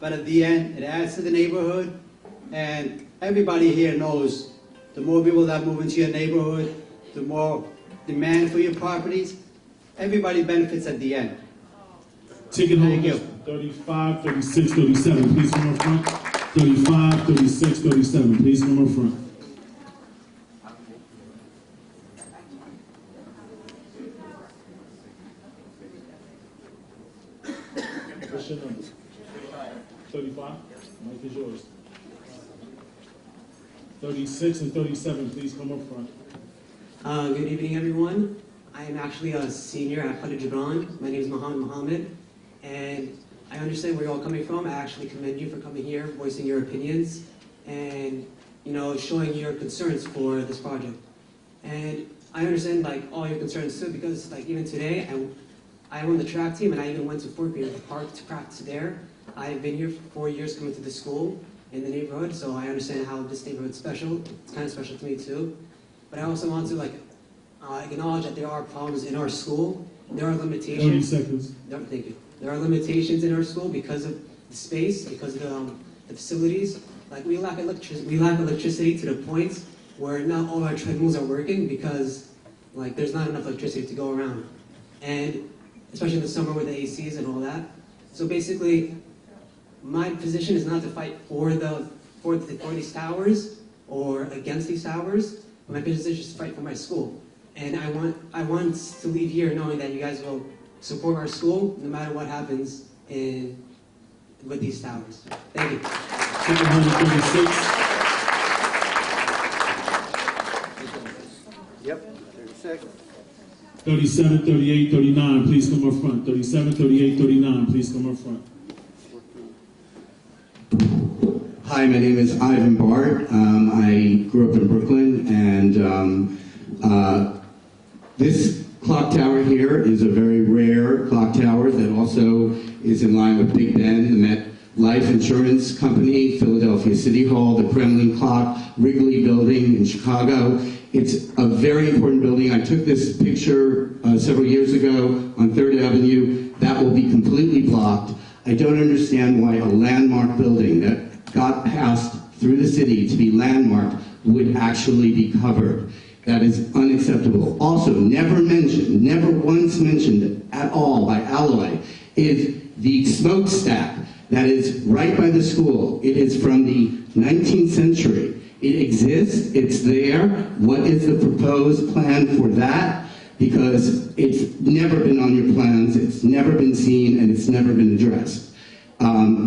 but at the end, it adds to the neighborhood, and everybody here knows the more people that move into your neighborhood, the more demand for your properties. Everybody benefits at the end. Ticket holders 35, 36, 37, please come up front. 35, 36, 37, please come up front. What's your number? 35? Mike is yours. 36 and 37, please come up front. Good evening, everyone. I am actually a senior at Flatbush Avenue. My name is Mohammed, and I understand where you're all coming from. I actually commend you for coming here, voicing your opinions, and showing your concerns for this project. And I understand like all your concerns too, because like even today, I won the track team, and I even went to Fort Pierce Park to practice there. I've been here for 4 years coming to the school in the neighborhood, so I understand how this neighborhood is special. It's kind of special to me too. But I also want to acknowledge that there are problems in our school. There are limitations. 30 seconds. Thank you. There are limitations in our school because of the space, because of the facilities. Like we lack electricity to the point where not all our treadmills are working because like there's not enough electricity to go around, and especially in the summer with the ACs and all that. So basically, my position is not to fight for these towers or against these towers. My position is to fight for my school, and I want to leave here knowing that you guys will support our school no matter what happens with these towers. Thank you. 36. Yep, 36. 37, 38, 39, please come up front. 37, 38, 39, please come up front. Hi, my name is Ivan Bart. I grew up in Brooklyn, and this clock tower here is a very rare clock tower that also is in line with Big Ben, the Met Life Insurance Company, Philadelphia City Hall, the Kremlin Clock, Wrigley Building in Chicago. It's a very important building. I took this picture several years ago on 3rd Avenue. That will be completely blocked. I don't understand why a landmark building that got passed through the city to be landmarked would actually be covered. That is unacceptable. Also, never once mentioned at all by Alloy is the smokestack that is right by the school. It is from the 19th century. It exists, it's there. What is the proposed plan for that? Because it's never been on your plans, it's never been seen, and it's never been addressed.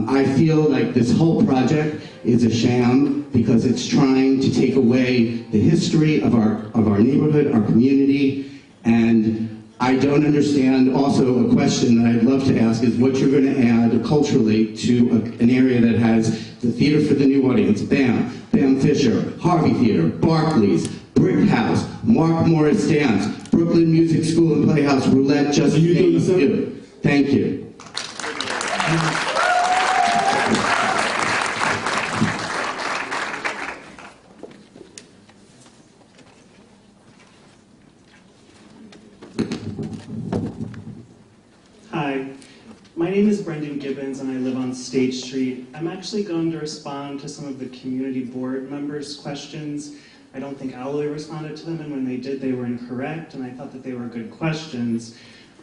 I feel like this whole project is a sham because it's trying to take away the history of our neighborhood, our community, and I don't understand. Also, a question that I'd love to ask is what you're going to add culturally to an area that has the Theater for the New Audience, BAM Fisher, Harvey Theater, Barclays, Brick House, Mark Morris Dance, Brooklyn Music School and Playhouse, Roulette, just to name a few. Thank you. Hi, my name is Brendan Gibbons and I live on State Street. I'm actually going to respond to some of the community board members' questions. I don't think Alloy responded to them, and when they did, they were incorrect, and I thought that they were good questions.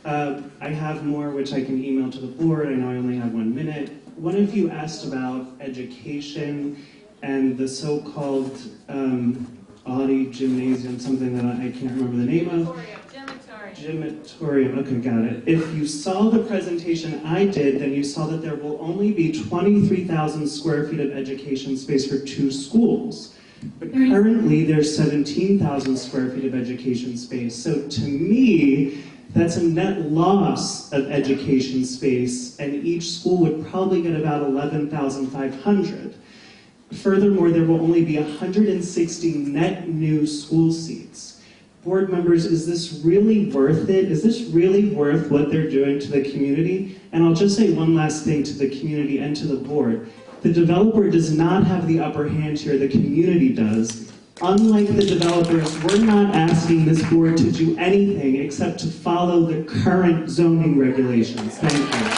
I have more which I can email to the board. I know I only have 1 minute. One of you asked about education and the so-called Audi Gymnasium, something that I can't remember the name of. Gymatorium, okay, got it. If you saw the presentation I did, then you saw that there will only be 23,000 square feet of education space for 2 schools. But currently there's 17,000 square feet of education space. So to me, that's a net loss of education space, and each school would probably get about 11,500. Furthermore, there will only be 160 net new school seats. Board members, is this really worth it? Is this really worth what they're doing to the community? And I'll just say one last thing to the community and to the board. The developer does not have the upper hand here, the community does. Unlike the developers, we're not asking this board to do anything except to follow the current zoning regulations. Thank you.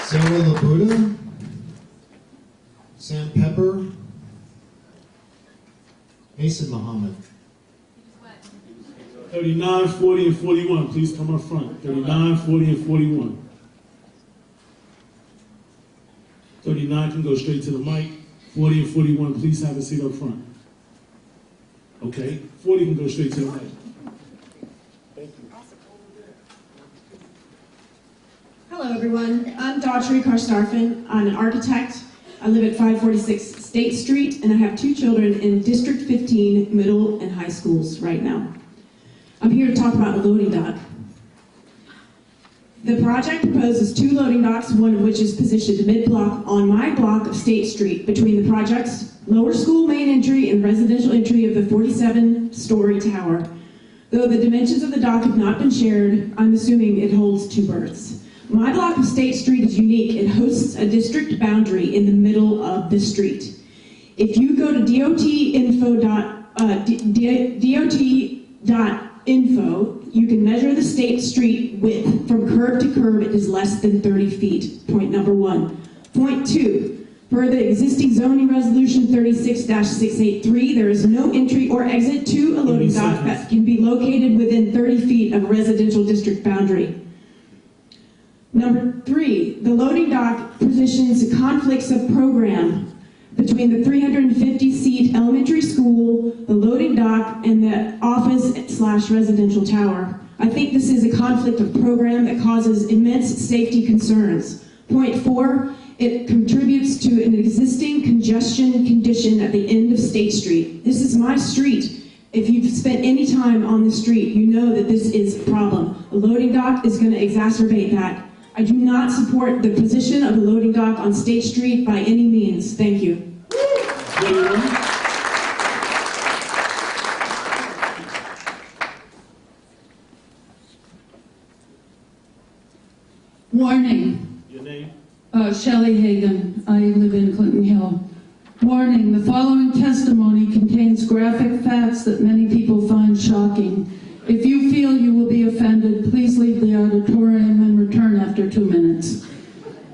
Sarah Labuda, Sam Pepper, Mason Muhammad. 39, 40, and 41, please come up front. 39, 40, and 41. 39 can go straight to the mic. 40 and 41, please have a seat up front. Okay, 40 can go straight to the mic. Thank you. Hello, everyone. I'm Daughtry Karstarfin. I'm an architect. I live at 546 State Street, and I have 2 children in District 15 middle and high schools right now. I'm here to talk about the loading dock. The project proposes 2 loading docks, one of which is positioned mid-block on my block of State Street between the project's lower school main entry and residential entry of the 47-story tower. Though the dimensions of the dock have not been shared, I'm assuming it holds 2 berths. My block of State Street is unique. It hosts a district boundary in the middle of the street. If you go to dot.info, you can measure the State Street width. From curb to curb, it is less than 30 feet. Point number 1. Point 2, per the existing zoning resolution 36-683, there is no entry or exit to a loading dock that can be located within 30 feet of a residential district boundary. Number 3, the loading dock positions conflicts of program between the 350-seat elementary school, the loading dock, and the office/residential tower. I think this is a conflict of program that causes immense safety concerns. Point 4, it contributes to an existing congestion condition at the end of State Street. This is my street. If you've spent any time on the street, you know that this is a problem. A loading dock is going to exacerbate that. I do not support the position of a loading dock on State Street by any means. Thank you. Warning. Your name? Shelley Hagan. I live in Clinton Hill. Warning, the following testimony contains graphic facts that many people find shocking. If you feel you will be offended, please leave the auditorium and return after 2 minutes.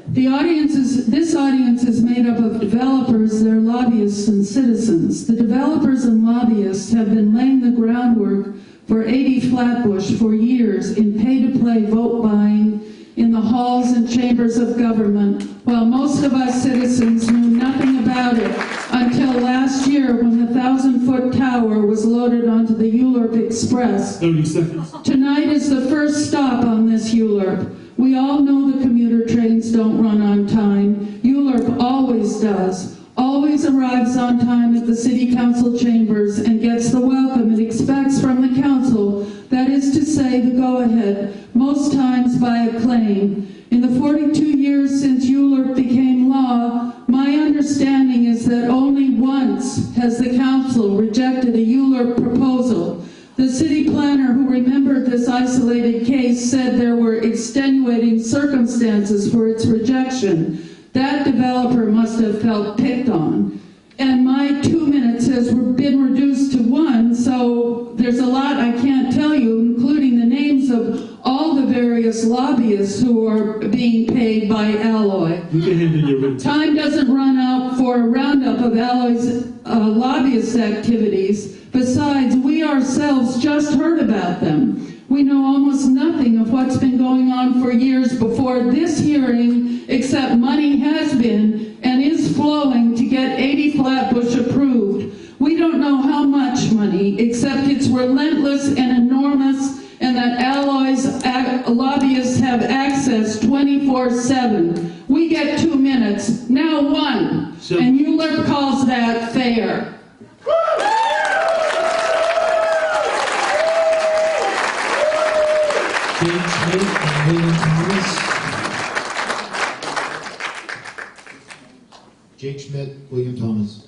This audience is made up of developers, their lobbyists, and citizens. The developers and lobbyists have been laying the groundwork for 80 Flatbush for years in pay-to-play vote buying in the halls and chambers of government, while most of us citizens knew nothing about it until last year when the 1,000-foot tower was loaded onto the ULURP Express. 30 seconds. Tonight is the first stop on this ULURP. We all know the commuter trains don't run on time. ULURP always does. Always arrives on time at the City Council chambers and gets the welcome it expects from the Council, that is to say, the go-ahead, most times by acclaim. In the 42 years since ULURP became law, my understanding is that only once has the Council rejected a ULURP proposal. The city planner who remembered this isolated case said there were extenuating circumstances for its rejection. That developer must have felt picked on. And my 2 minutes has been reduced to 1, so there's a lot I can't tell you, including the names of all the various lobbyists who are being paid by Alloy. You can handle your written. Time doesn't run out for a roundup of Alloy's lobbyist activities. Besides, we ourselves just heard about them. We know almost nothing of what's been going on for years before this hearing, except money has been and is flowing to get 80 Flatbush approved. We don't know how much money, except it's relentless and enormous, and that Alloy's lobbyists have access 24/7. We get 2 minutes, now 1, and ULURP calls that fair. James Schmidt and William Thomas. Jake Schmidt, William Thomas.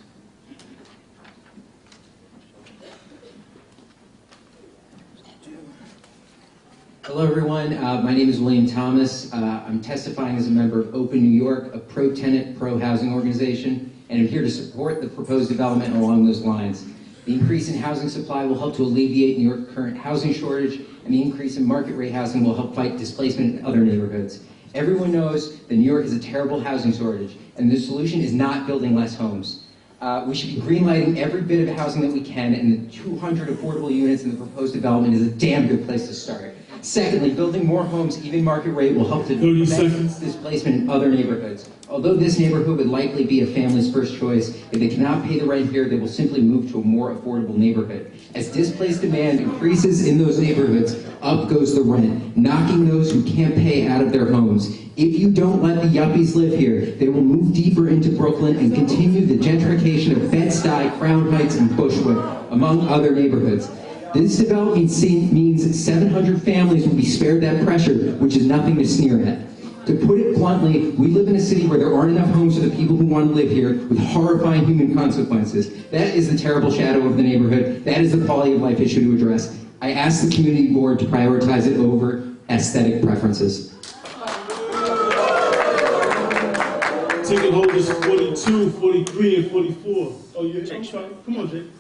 Hello, everyone. My name is William Thomas. I'm testifying as a member of Open New York, a pro-tenant, pro-housing organization, and I'm here to support the proposed development along those lines. The increase in housing supply will help to alleviate New York's current housing shortage, and the increase in market rate housing will help fight displacement in other neighborhoods. Everyone knows that New York has a terrible housing shortage, and the solution is not building less homes. We should be greenlighting every bit of housing that we can, and the 200 affordable units in the proposed development is a damn good place to start. Secondly, building more homes, even market rate, will help to prevent displacement in other neighborhoods. Although this neighborhood would likely be a family's first choice, if they cannot pay the rent here, they will simply move to a more affordable neighborhood. As displaced demand increases in those neighborhoods, up goes the rent, knocking those who can't pay out of their homes. If you don't let the yuppies live here, they will move deeper into Brooklyn and continue the gentrification of Bed-Stuy, Crown Heights, and Bushwick, among other neighborhoods. This development means 700 families will be spared that pressure, which is nothing to sneer at. To put it bluntly, we live in a city where there aren't enough homes for the people who want to live here, with horrifying human consequences. That is the terrible shadow of the neighborhood. That is the quality of life issue to address. I ask the community board to prioritize it over aesthetic preferences. Ticket holders 42, 43, and 44. Oh, yeah, I'm sorry. Come on, Jake.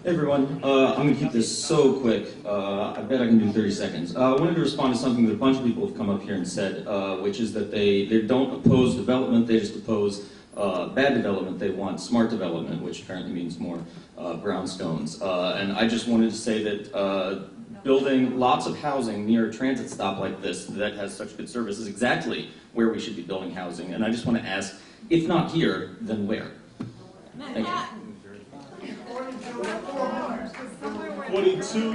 Hey everyone, I'm going to keep this so quick. I bet I can do 30 seconds. I wanted to respond to something that a bunch of people have come up here and said, which is that they don't oppose development, they just oppose bad development. They want smart development, which apparently means more brownstones. And I just wanted to say that building lots of housing near a transit stop like this that has such good service is exactly where we should be building housing. And I just want to ask, if not here, then where? Thank you. 42,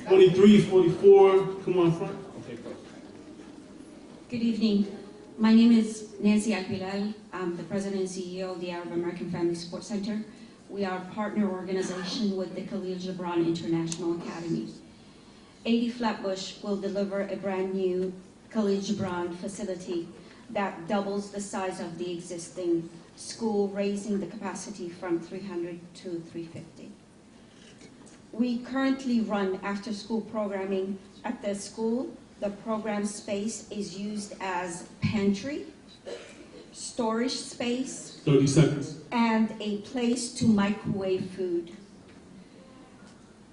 43, 44, come on front. Okay, go. Good evening. My name is Nancy Alpilal. I'm the president and CEO of the Arab American Family Support Center. We are a partner organization with the Khalil Gibran International Academy. 80 Flatbush will deliver a brand new Khalil Gibran facility that doubles the size of the existing school, raising the capacity from 300 to 350. We currently run after-school programming at the school. The program space is used as pantry, storage space, 30 seconds, and a place to microwave food.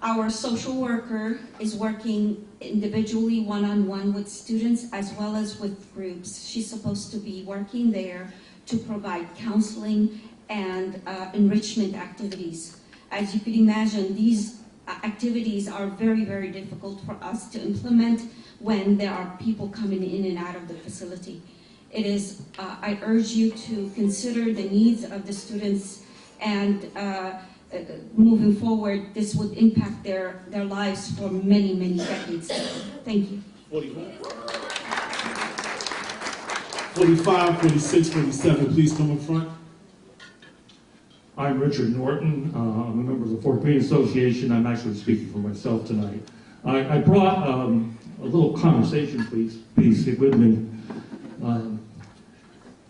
Our social worker is working individually, one-on-one with students as well as with groups. She's supposed to be working there to provide counseling and enrichment activities. As you could imagine, these activities are very, very difficult for us to implement when there are people coming in and out of the facility. It is, I urge you to consider the needs of the students, and moving forward, this would impact their lives for many, many decades. Thank you. 45, 46, 47, please come up front. I'm Richard Norton. I'm a member of the Fort Greene Association. I'm actually speaking for myself tonight. I brought a little conversation, please stick with me.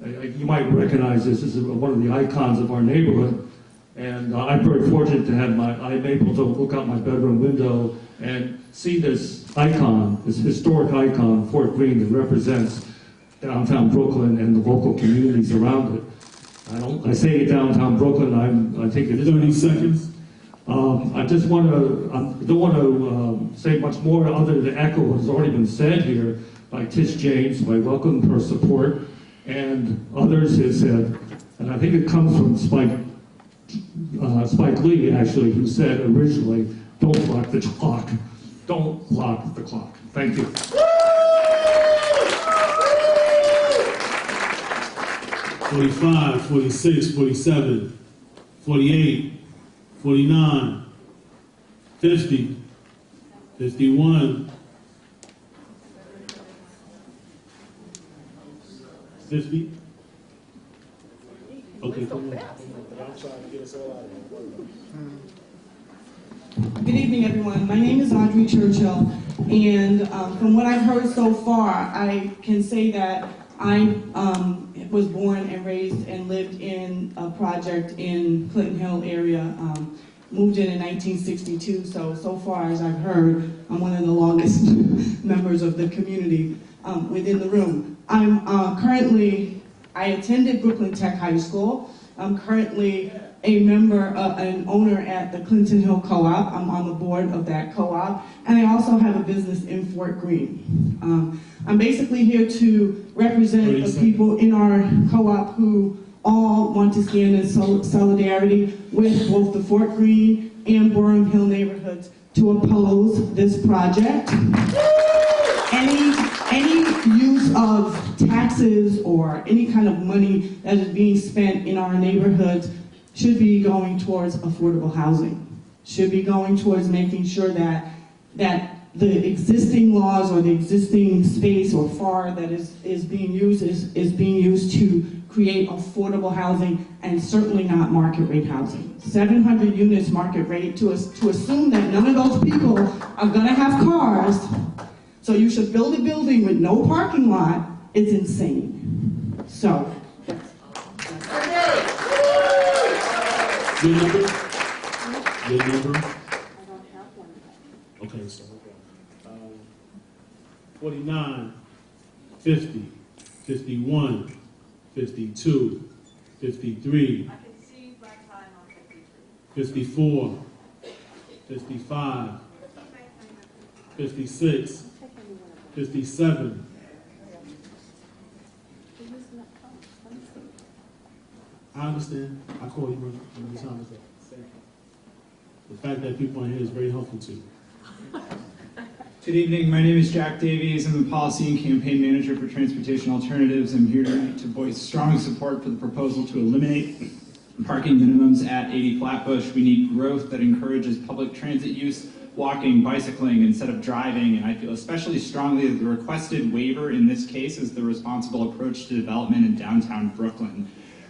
You might recognize this as one of the icons of our neighborhood. And I'm very fortunate to have I'm able to look out my bedroom window and see this icon, this historic icon, Fort Greene, that represents downtown Brooklyn and the local communities around it. I say downtown Brooklyn, I think it is 30 seconds. I don't want to say much more other than echo what has already been said here by Tish James, who I welcome her support, and others have said, and I think it comes from Spike Lee, actually, who said originally, don't block the clock. Don't block the clock. Thank you. 45, 46, 47, 48, 49, 50, 51, 50. Okay, come on. I'm trying to get us all out of here. Good evening, everyone. My name is Audrey Churchill, and from what I've heard so far, I can say that I was born and raised and lived in a project in Clinton Hill area, moved in 1962, so far as I've heard, I'm one of the longest members of the community within the room. I attended Brooklyn Tech High School, I'm currently a member, an owner at the Clinton Hill Co-op. I'm on the board of that co-op, and I also have a business in Fort Greene. I'm basically here to represent the people in our co-op who all want to stand in solidarity with both the Fort Greene and Borum Hill neighborhoods to oppose this project. Any use of taxes or any kind of money that is being spent in our neighborhoods should be going towards affordable housing, should be going towards making sure that the existing laws or the existing space or FAR that is being used is being used to create affordable housing and certainly not market rate housing. 700 units market rate, to assume that none of those people are gonna have cars, so you should build a building with no parking lot, is insane. So. Your number? Your number? Okay, so 49, 50, 51, 52, 53, 54, 55, 56, 57. I understand. I call you when the time is up. The fact that people are here is very helpful too. Good evening. My name is Jack Davies. I'm the Policy and Campaign Manager for Transportation Alternatives. I'm here tonight to voice strong support for the proposal to eliminate parking minimums at 80 Flatbush. We need growth that encourages public transit use, walking, bicycling, instead of driving, and I feel especially strongly that the requested waiver in this case is the responsible approach to development in downtown Brooklyn.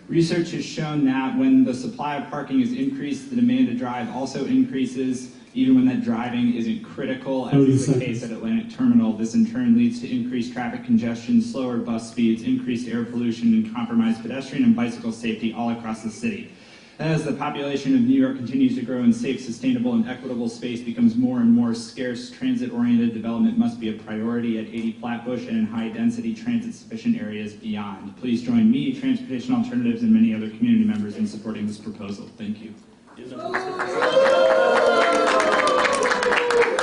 Research has shown that when the supply of parking is increased, the demand to drive also increases, even when that driving isn't critical, as is the case at Atlantic Terminal. This in turn leads to increased traffic congestion, slower bus speeds, increased air pollution, and compromised pedestrian and bicycle safety all across the city. As the population of New York continues to grow and safe, sustainable, and equitable space becomes more and more scarce, transit-oriented development must be a priority at 80 Flatbush and in high-density transit-sufficient areas beyond. Please join me, Transportation Alternatives, and many other community members in supporting this proposal. Thank you.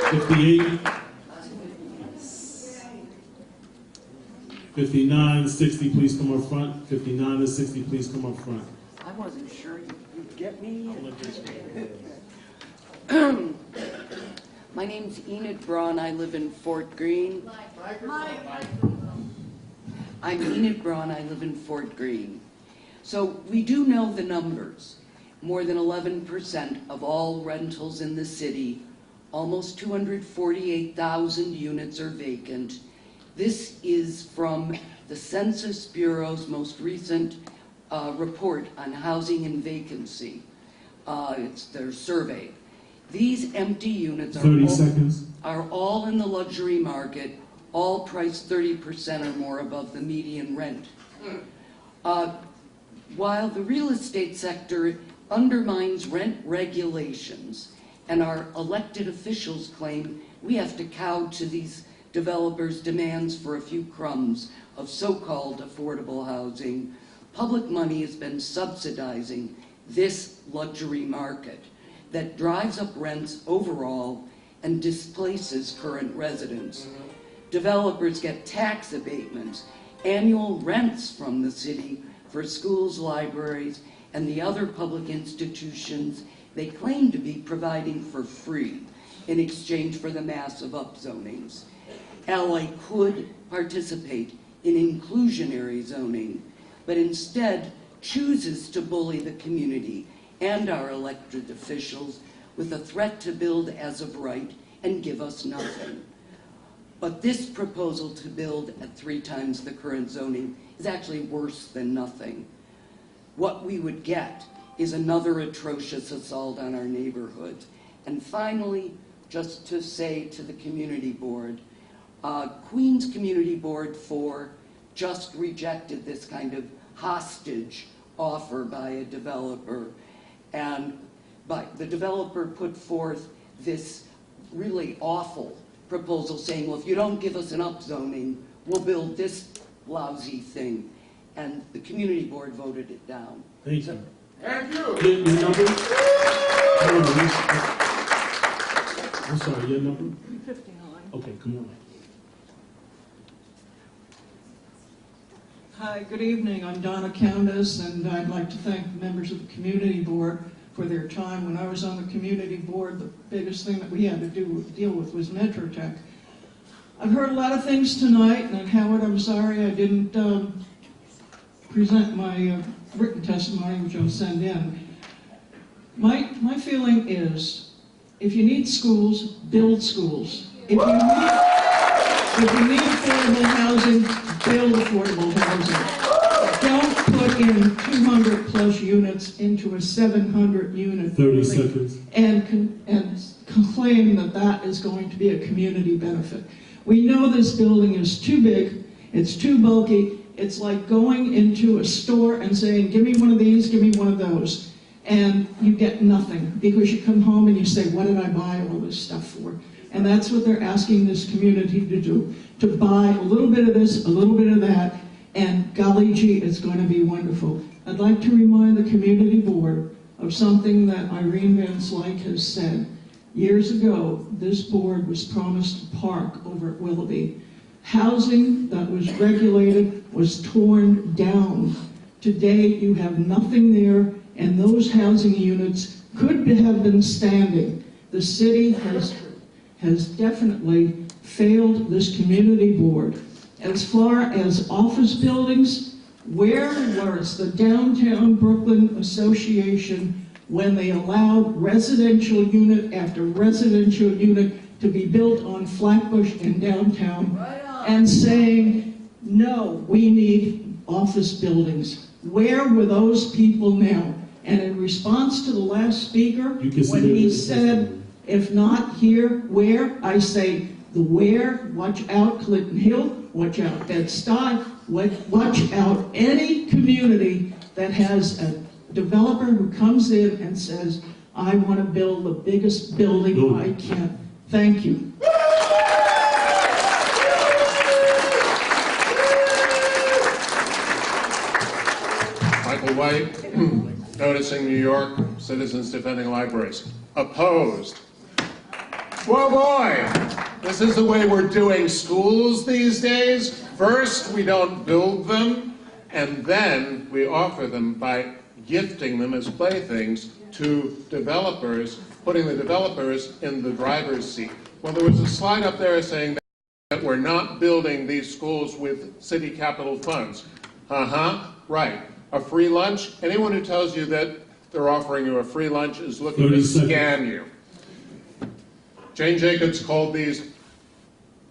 58, 59, 60, please come up front. 59 and 60, please come up front. I wasn't sure you'd get me. My name's Enid Braun. I live in Fort Greene. I'm Enid Braun. I live in Fort Greene. So we do know the numbers. More than 11% of all rentals in the city, almost 248,000 units are vacant. This is from the Census Bureau's most recent report on housing and vacancy. It's their survey. These empty units are all in the luxury market, all priced 30% or more above the median rent. While the real estate sector undermines rent regulations and our elected officials claim we have to cow to these developers' demands for a few crumbs of so-called affordable housing, public money has been subsidizing this luxury market that drives up rents overall and displaces current residents. Developers get tax abatements, annual rents from the city for schools, libraries, and the other public institutions they claim to be providing for free in exchange for the massive upzonings. LA could participate in inclusionary zoning, but instead chooses to bully the community and our elected officials with a threat to build as of right and give us nothing. But this proposal to build at 3 times the current zoning is actually worse than nothing. What we would get is another atrocious assault on our neighborhoods. And finally, just to say to the community board, Queens Community Board 4 just rejected this kind of hostage offer by a developer. And the developer put forth this really awful proposal saying, well, if you don't give us an upzoning, we'll build this lousy thing. and the community board voted it down. Thank you. Thank you. Your number? I'm sorry, your number? 59. Okay, come on. Hi, good evening. I'm Donna Countess, and I'd like to thank the members of the community board for their time. When I was on the community board, the biggest thing that we had to deal with was MetroTech. I've heard a lot of things tonight, and Howard, I'm sorry I didn't present my written testimony, which I'll send in. My feeling is, if you need schools, build schools. If you need affordable housing, build affordable housing. Don't put in 200 plus units into a 700 unit 30 seconds. and claim that that is going to be a community benefit. We know this building is too big, it's too bulky, it's like going into a store and saying, give me one of these, give me one of those, and you get nothing because you come home and you say, what did I buy all this stuff for? And that's what they're asking this community to do, to buy a little bit of this, a little bit of that, and golly gee, it's going to be wonderful. I'd like to remind the community board of something that Irene Van Slyke has said. Years ago, this board was promised a park over at Willoughby. Housing that was regulated was torn down. Today, you have nothing there, and those housing units could have been standing. The city has definitely failed this community board. As far as office buildings, where was the Downtown Brooklyn Association when they allowed residential unit after residential unit to be built on Flatbush in downtown, and saying, no, we need office buildings? Where were those people now? And in response to the last speaker, when he said, if not here, where? I say, the where, watch out Clinton Hill, watch out Bed-Stuy, watch out any community that has a developer who comes in and says, I want to build the biggest building I can. Thank you. Michael White, Noticing New York, Citizens Defending Libraries. Opposed. Whoa, boy! This is the way we're doing schools these days. First, we don't build them, and then we offer them by gifting them as playthings to developers, putting the developers in the driver's seat. Well, there was a slide up there saying that we're not building these schools with city capital funds. Right. A free lunch? Anyone who tells you that they're offering you a free lunch is looking to scam you. Jane Jacobs called these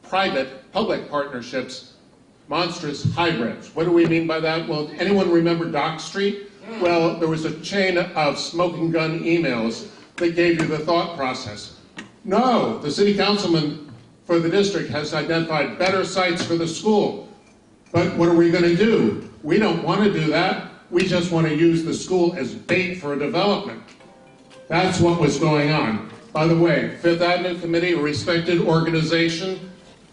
private-public partnerships monstrous hybrids. What do we mean by that? Well, anyone remember Dock Street? Well, there was a chain of smoking gun emails that gave you the thought process. No, the city councilman for the district has identified better sites for the school. But what are we going to do? We don't want to do that. We just want to use the school as bait for a development. That's what was going on. By the way, Fifth Avenue Committee, a respected organization,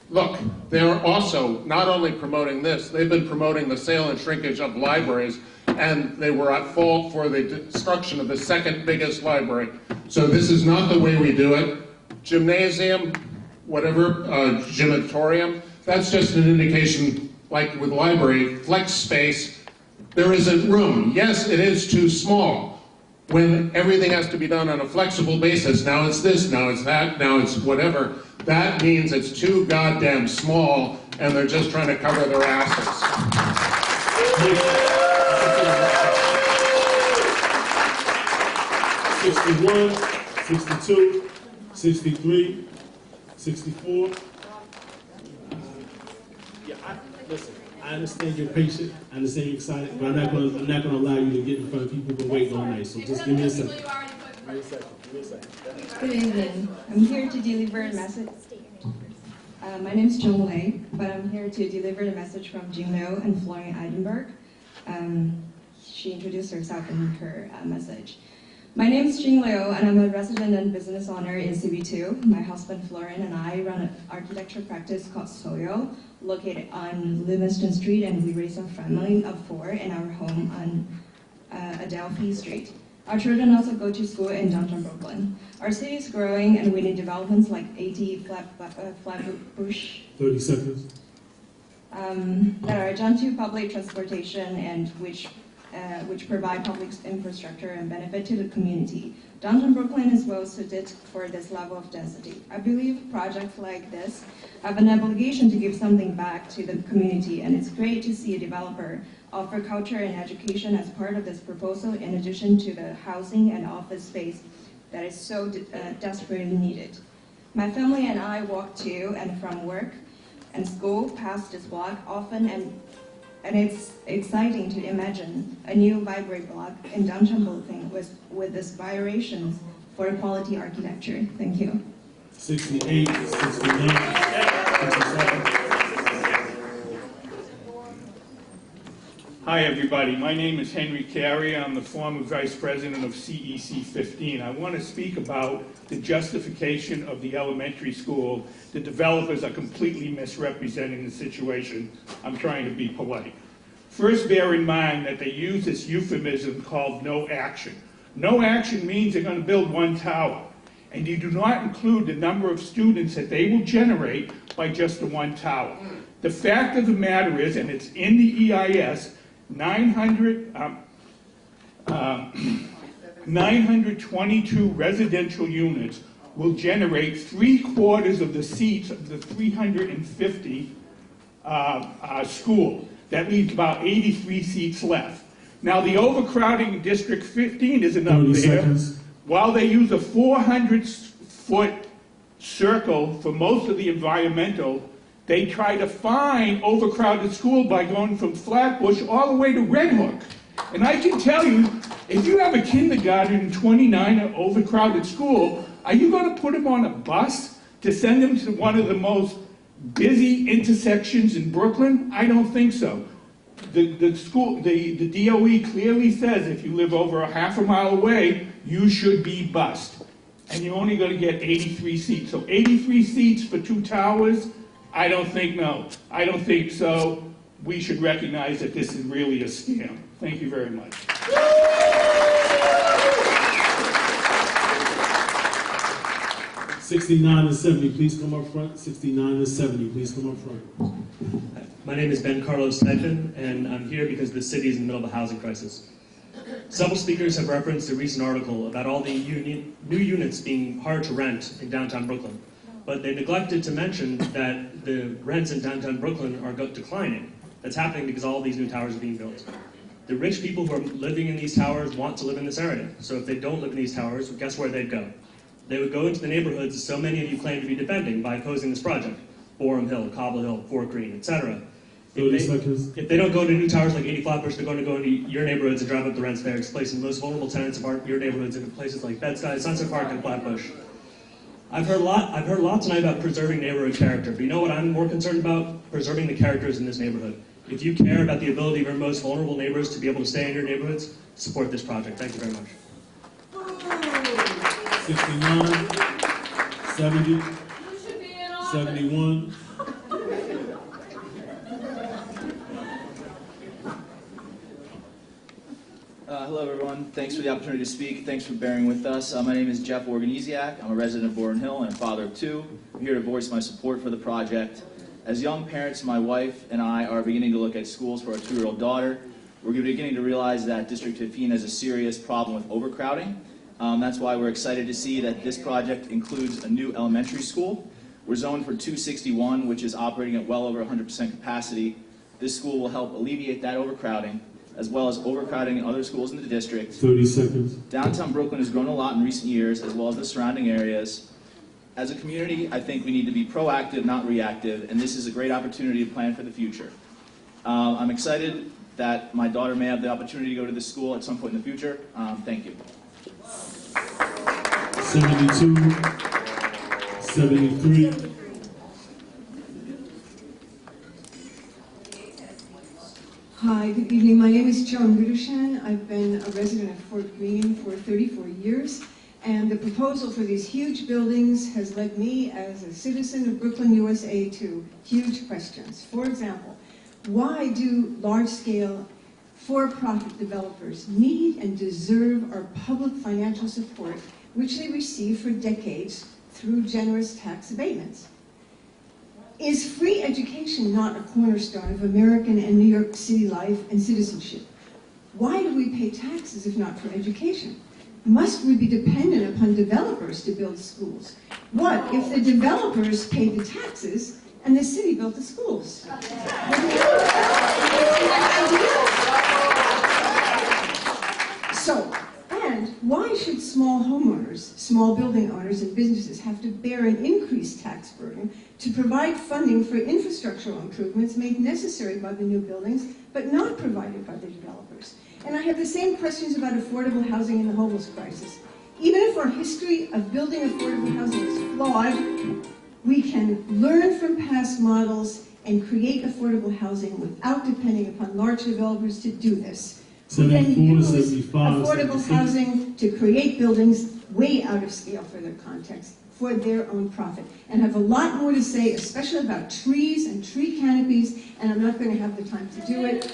look, they're also not only promoting this, they've been promoting the sale and shrinkage of libraries, and they were at fault for the destruction of the second biggest library. So this is not the way we do it. Gymnasium, whatever, gymatorium, that's just an indication, like with library, flex space, there isn't room. Yes, it is too small. When everything has to be done on a flexible basis, now it's this, now it's that, now it's whatever, that means it's too goddamn small, and they're just trying to cover their asses. 61, 62, 63, 64. Yeah, listen, I understand you're patient, I understand you're excited, but I'm not going to allow you to get in front of people who've been waiting all night, so just give me a second. Give me a second. Good evening. I'm here to deliver a message. My name is Joan Lay, but I'm here to deliver a message from Juno and Florian Eidenberg. She introduced herself in her message. My name is Jing Liu, and I'm a resident and business owner in CB2. My husband Florin and I run an architecture practice called Soyo, located on Livingston Street, and we raise a family of 4 in our home on Adelphi Street. Our children also go to school in downtown Brooklyn. Our city is growing, and we need developments like 80 Flatbush 30 seconds. that are adjunct to public transportation and which provide public infrastructure and benefit to the community. Downtown Brooklyn is well suited for this level of density. I believe projects like this have an obligation to give something back to the community, and it's great to see a developer offer culture and education as part of this proposal, in addition to the housing and office space that is so desperately needed. My family and I walk to and from work and school past this block often, and it's exciting to imagine a new vibrant block in downtown Brooklyn with aspirations for quality architecture. Thank you. 68, 69, 67. Hi, everybody. My name is Henry Carey. I'm the former Vice President of CEC 15. I want to speak about the justification of the elementary school. The developers are completely misrepresenting the situation. I'm trying to be polite. First, bear in mind that they use this euphemism called no action. No action means they're going to build 1 tower, and you do not include the number of students that they will generate by just the 1 tower. The fact of the matter is, and it's in the EIS, 922 residential units will generate 3/4 of the seats of the 350 school. That leaves about 83 seats left. Now, the overcrowding in District 15 isn't up 30 there. seconds. While they use a 400-foot circle for most of the environmental, they try to find overcrowded school by going from Flatbush all the way to Red Hook. And I can tell you, if you have a kindergarten in 29 an overcrowded school, are you going to put them on a bus to send them to one of the most busy intersections in Brooklyn? I don't think so. The DOE clearly says if you live over a half a mile away, you should be bused. And you're only going to get 83 seats. So 83 seats for 2 towers? I don't think so. We should recognize that this is really a scam. Thank you very much. 69 and 70, please come up front. 69 and 70, please come up front. My name is Ben Carlos Stedman, and I'm here because the city is in the middle of a housing crisis. Several speakers have referenced a recent article about all the new units being hard to rent in downtown Brooklyn. But they neglected to mention that the rents in downtown Brooklyn are declining. That's happening because all these new towers are being built. The rich people who are living in these towers want to live in this area. So if they don't live in these towers, guess where they'd go? They would go into the neighborhoods so many of you claim to be defending by opposing this project. Borum Hill, Cobble Hill, Fort Greene, etc. If they don't go to new towers like 80 Flatbush, they're going to go into your neighborhoods and drive up the rents there, displacing the most vulnerable tenants of your neighborhoods in places like Bed-Stuy, Sunset Park, and Flatbush. I've heard a lot tonight about preserving neighborhood character, but you know what I'm more concerned about? Preserving the characters in this neighborhood. If you care about the ability of your most vulnerable neighbors to be able to stay in your neighborhoods, support this project. Thank you very much. 69, 70, 71. Hello, everyone. Thanks for the opportunity to speak. Thanks for bearing with us. My name is Jeff Organiziak. I'm a resident of Borum Hill and a father of 2. I'm here to voice my support for the project. As young parents, my wife and I are beginning to look at schools for our 2-year-old daughter. We're beginning to realize that District 15 has a serious problem with overcrowding. That's why we're excited to see that this project includes a new elementary school. We're zoned for 261, which is operating at well over 100% capacity. This school will help alleviate that overcrowding, as well as overcrowding in other schools in the district. 30 seconds. Downtown Brooklyn has grown a lot in recent years, as well as the surrounding areas. As a community, I think we need to be proactive, not reactive, and this is a great opportunity to plan for the future. I'm excited that my daughter may have the opportunity to go to this school at some point in the future. Thank you. 72, 73. Hi, Hi, good evening. My name is Joan Rudishan. I've been a resident of Fort Greene for 34 years, and the proposal for these huge buildings has led me as a citizen of Brooklyn, USA, to huge questions. For example, why do large-scale for-profit developers need and deserve our public financial support, which they receive for decades through generous tax abatements? Is free education not a cornerstone of American and New York City life and citizenship? Why do we pay taxes if not for education? Must we be dependent upon developers to build schools? What if the developers paid the taxes and the city built the schools? So, and why should small homeowners, small building owners and businesses have to bear an increased tax burden to provide funding for infrastructural improvements made necessary by the new buildings, but not provided by the developers? And I have the same questions about affordable housing and the homeless crisis. Even if our history of building affordable housing is flawed, we can learn from past models and create affordable housing without depending upon large developers to do this. We can use affordable housing to create buildings way out of scale for their context, for their own profit. And I have a lot more to say, especially about trees and tree canopies, and I'm not going to have the time to do it.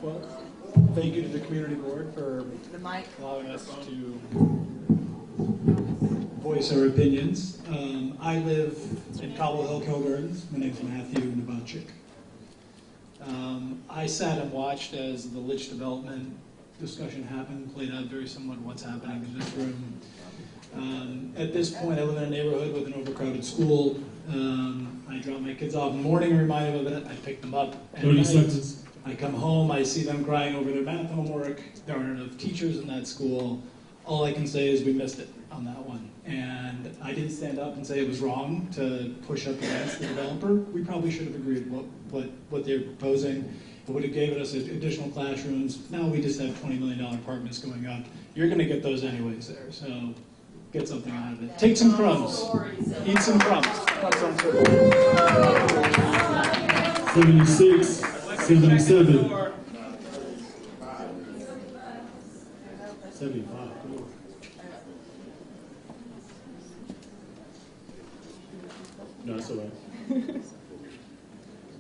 Well, thank you to the community board for allowing us to voice our opinions. I live in Cobble Hill, Kew Gardens. My name is Matthew Novacek. I sat and watched as the Litch development discussion happened, played out very similar to what's happening in this room. At this point, I live in a neighborhood with an overcrowded school. I drop my kids off in the morning and remind them of it. I pick them up. 30 seconds. I come home, I see them crying over their math homework. There aren't enough teachers in that school. All I can say is we missed it on that one. And I didn't stand up and say it was wrong to push up against the developer. We probably should have agreed what they're proposing. It would have given us additional classrooms. Now we just have $20 million apartments going up. You're going to get those anyways there, so get something out of it. Take some crumbs. Eat some crumbs. That's on 76, 77. 75. No, it's all right.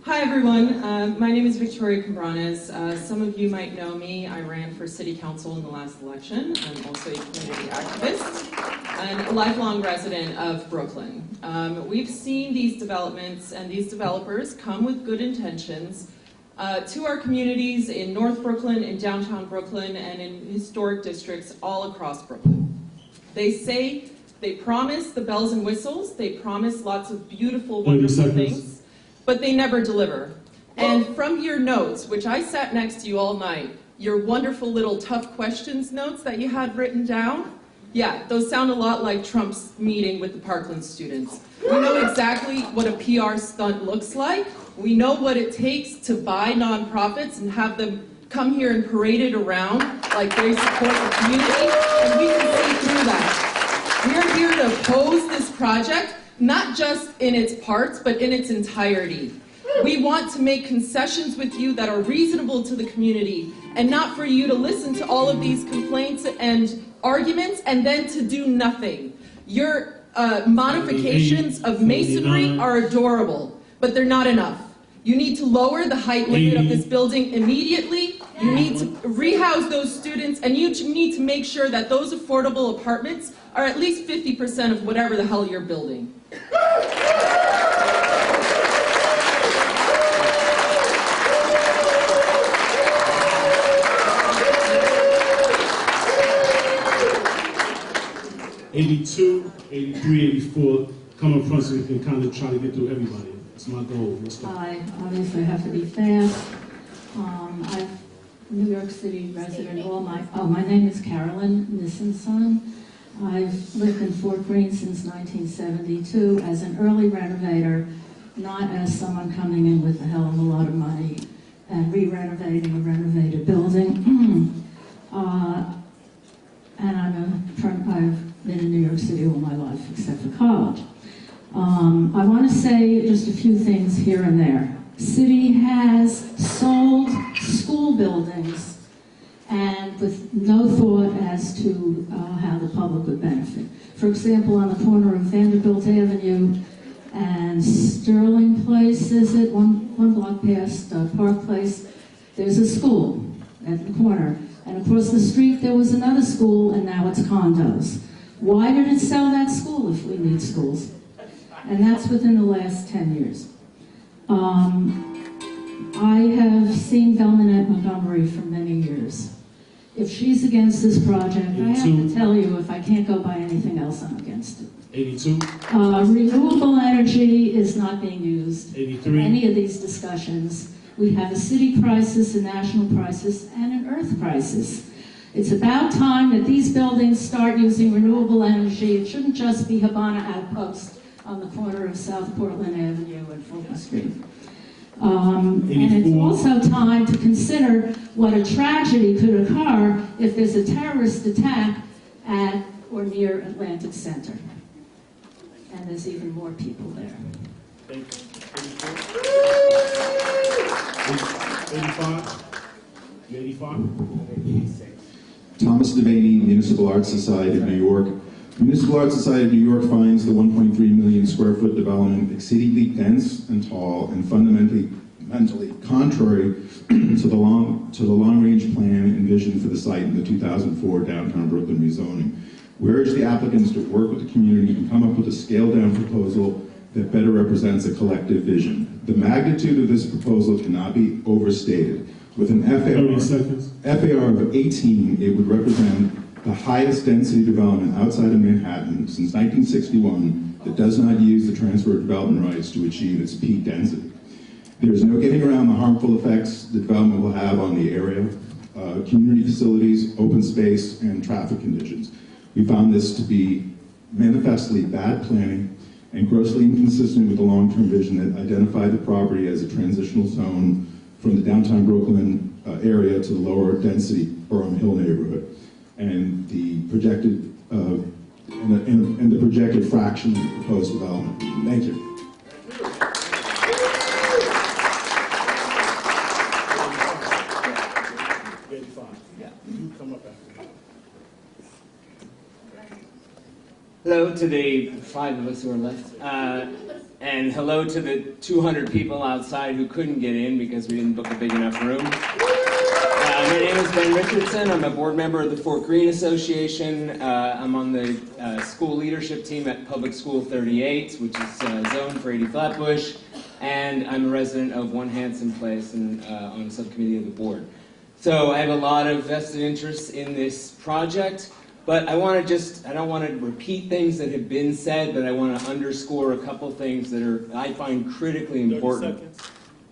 Hi everyone, my name is Victoria Cambranes. Some of you might know me. I ran for city council in the last election. I'm also a community activist and a lifelong resident of Brooklyn. We've seen these developments and these developers come with good intentions to our communities in North Brooklyn, in downtown Brooklyn, and in historic districts all across Brooklyn. They promise the bells and whistles, they promise lots of beautiful, wonderful things, but they never deliver. And from your notes, which I sat next to you all night, your wonderful little tough questions notes that you had written down, yeah, those sound a lot like Trump's meeting with the Parkland students. We know exactly what a PR stunt looks like. We know what it takes to buy nonprofits and have them come here and parade it around like they support the community, and we can see through that. We're here to oppose this project, not just in its parts, but in its entirety. We want to make concessions with you that are reasonable to the community, and not for you to listen to all of these complaints and arguments and then to do nothing. Your modifications of masonry are adorable, but they're not enough. You need to lower the height limit of this building immediately. You need to rehouse those students, and you need to make sure that those affordable apartments are at least 50% of whatever the hell you're building. '82, '83, '84, come up front so we can kind of try to get through everybody. That's my goal. Let's go. Hi, obviously I have to be fast. I'm a New York City resident. My name is Carolyn Nissenson. I've lived in Fort Greene since 1972 as an early renovator, not as someone coming in with a hell of a lot of money and re-renovating a renovated building. and I've been in New York City all my life, except for college. I want to say just a few things here and there. City has sold school buildings and with no thought as to how the public would benefit. For example, on the corner of Vanderbilt Avenue and Sterling Place, is it one block past Park Place, there's a school at the corner. And across the street there was another school, and now it's condos. Why did it sell that school if we need schools? And that's within the last 10 years. I have seen Belmonette Montgomery for many years. If she's against this project, I have to tell you, if I can't go by anything else, I'm against it. 82. Renewable energy is not being used 83. in any of these discussions. We have a city crisis, a national crisis, and an earth crisis. It's about time that these buildings start using renewable energy. It shouldn't just be Habana Outpost on the corner of South Portland Avenue and Fulton Street. And it's also time to consider what a tragedy could occur if there's a terrorist attack at or near Atlantic Center. And there's even more people there. Thank you. 85? 85? Thomas Devaney, Municipal Arts Society of New York. Municipal Arts Society of New York finds the 1.3 million square foot development exceedingly dense and tall and fundamentally contrary to the long-range plan envisioned for the site in the 2004 downtown Brooklyn rezoning. We urge the applicants to work with the community and come up with a scaled-down proposal that better represents a collective vision. The magnitude of this proposal cannot be overstated. With an FAR of 18, it would represent the highest density development outside of Manhattan since 1961 that does not use the transfer of development rights to achieve its peak density. There is no getting around the harmful effects the development will have on the area, community facilities, open space, and traffic conditions. We found this to be manifestly bad planning and grossly inconsistent with the long-term vision that identified the property as a transitional zone from the downtown Brooklyn area to the lower density Burham Hill neighborhood, and the projected and the projected fraction of the proposed development. Thank you. Hello to the 5 of us who are left, and hello to the 200 people outside who couldn't get in because we didn't book a big enough room. My name is Ben Richardson. I'm a board member of the Fort Greene Association. I'm on the school leadership team at Public School 38, which is zoned for 80 Flatbush, and I'm a resident of 1 Hanson Place and on the subcommittee of the board. So I have a lot of vested interest in this project. But I don't want to repeat things that have been said, but I want to underscore a couple things that I find critically important.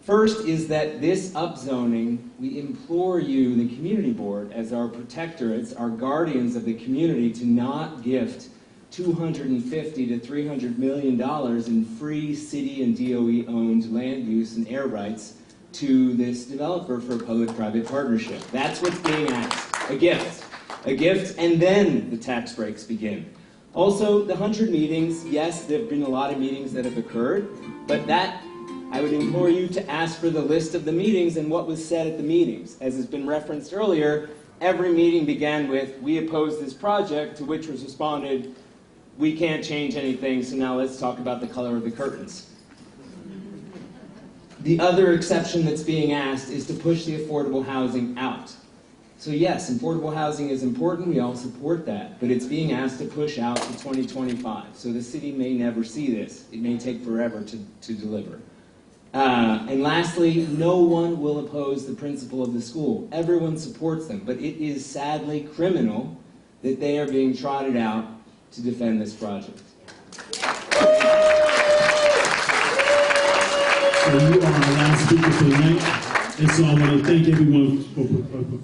First is that this upzoning, we implore you, the community board, as our protectorates, our guardians of the community, to not gift $250 to $300 million in free city and DOE-owned land use and air rights to this developer for a public-private partnership. That's what's being asked, a gift. A gift, and then the tax breaks begin. Also, the 100 meetings, yes, there have been a lot of meetings that have occurred, but that, I would implore you to ask for the list of the meetings and what was said at the meetings. As has been referenced earlier, every meeting began with, we oppose this project, to which was responded, we can't change anything, so now let's talk about the color of the curtains. The other exception that's being asked is to push the affordable housing out. So yes, affordable housing is important, we all support that, but it's being asked to push out to 2025. So the city may never see this. It may take forever to deliver. And lastly, no one will oppose the principle of the school. Everyone supports them, but it is sadly criminal that they are being trotted out to defend this project. So you are our last speaker for the night. And so I want to thank everyone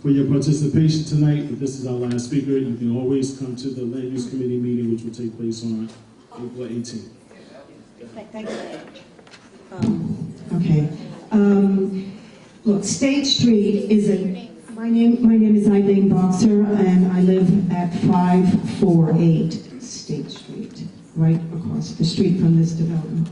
for your participation tonight. But this is our last speaker. You can always come to the Land Use Committee meeting, which will take place on April 18th. Thank you. Okay. Look, State Street is a My name is Eileen Boxer, and I live at 548 State Street, right across the street from this development.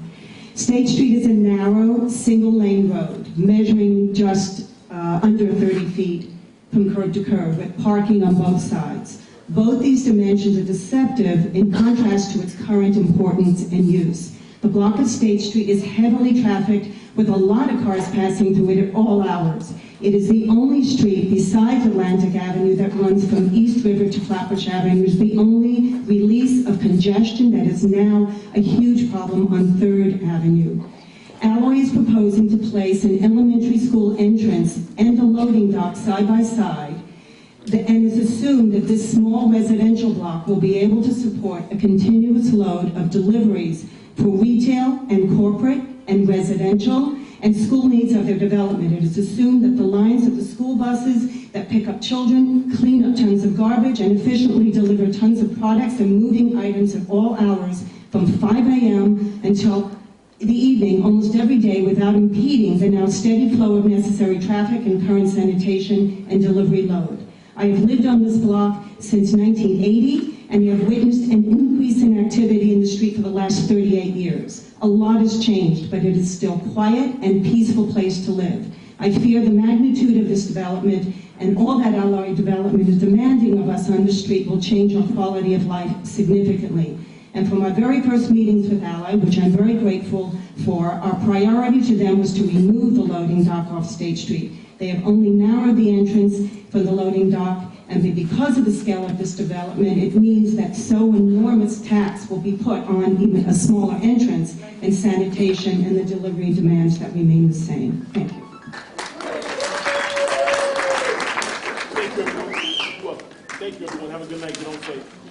State Street is a narrow, single-lane road, measuring just under 30 feet from curb to curb, with parking on both sides. Both these dimensions are deceptive in contrast to its current importance and use. The block of State Street is heavily trafficked, with a lot of cars passing through it at all hours. It is the only street besides Atlantic Avenue that runs from East River to Flatbush Avenue. It is the only release of congestion that is now a huge problem on 3rd Avenue. Alloy is proposing to place an elementary school entrance and a loading dock side by side, and it's assumed that this small residential block will be able to support a continuous load of deliveries for retail and corporate and residential and school needs of their development. It is assumed that the lines of the school buses that pick up children, clean up tons of garbage, and efficiently deliver tons of products and moving items at all hours from 5 a.m. until the evening, almost every day, without impeding the now steady flow of necessary traffic and current sanitation and delivery load. I have lived on this block since 1980, and have witnessed an increase in activity in the street for the last 38 years. A lot has changed, but it is still quiet and peaceful place to live. I fear the magnitude of this development and all that Alloy development is demanding of us on the street will change our quality of life significantly. And from our very first meetings with Alloy, which I'm very grateful for, our priority to them was to remove the loading dock off State Street. They have only narrowed the entrance for the loading dock, and because of the scale of this development, it means that so enormous tax will be put on even a smaller entrance, and sanitation and the delivery demands that remain the same. Thank you. Thank you, everyone. Have a good night. Get home safe.